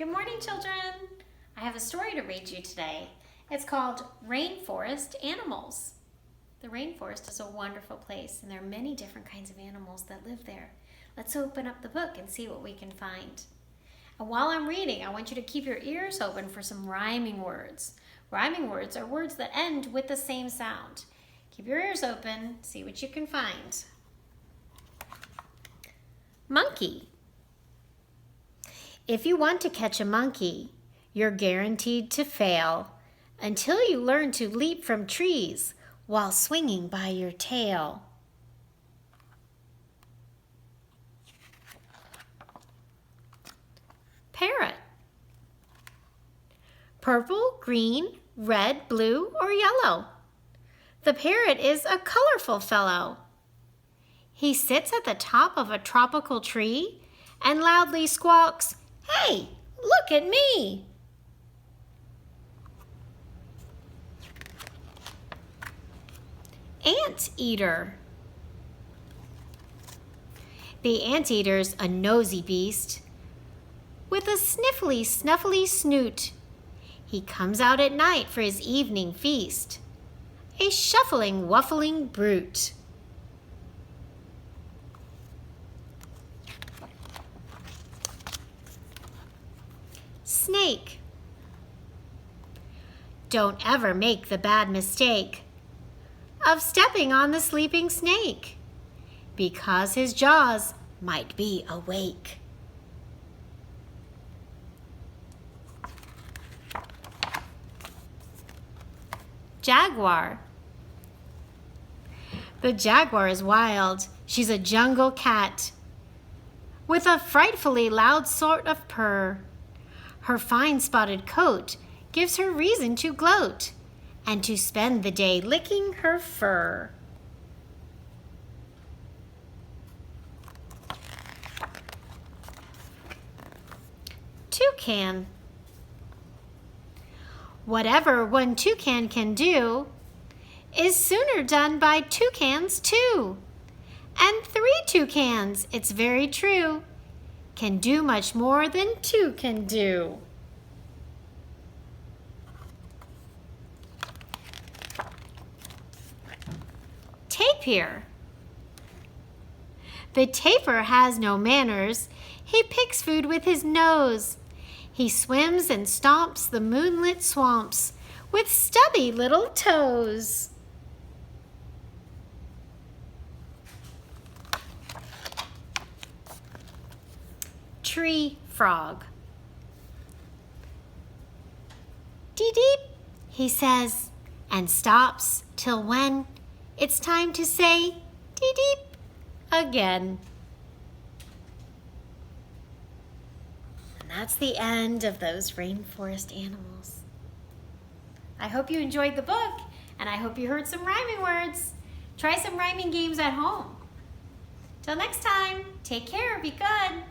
Good morning, children. I have a story to read you today. It's called Rainforest Animals. The rainforest is a wonderful place, and there are many different kinds of animals that live there. Let's open up the book and see what we can find. And while I'm reading, I want you to keep your ears open for some rhyming words. Rhyming words are words that end with the same sound. Keep your ears open, see what you can find. Monkey. If you want to catch a monkey, you're guaranteed to fail until you learn to leap from trees while swinging by your tail. Parrot. Purple, green, red, blue, or yellow. The parrot is a colorful fellow. He sits at the top of a tropical tree and loudly squawks, "Hey, look at me!" Anteater. The anteater's a nosy beast with a sniffly, snuffly snoot. He comes out at night for his evening feast, a shuffling, wuffling brute. Snake. Don't ever make the bad mistake of stepping on the sleeping snake, because his jaws might be awake. Jaguar. The jaguar is wild. She's a jungle cat with a frightfully loud sort of purr. Her fine spotted coat gives her reason to gloat and to spend the day licking her fur. Toucan. Whatever one toucan can do is sooner done by toucans too. And 3 toucans, it's very true, can do much more than 2 can do. Tapir. The tapir has no manners. He picks food with his nose. He swims and stomps the moonlit swamps with stubby little toes. Tree frog. Dee-deep, he says, and stops till when it's time to say dee-deep again. And that's the end of those rainforest animals. I hope you enjoyed the book, and I hope you heard some rhyming words. Try some rhyming games at home. Till next time, take care, be good.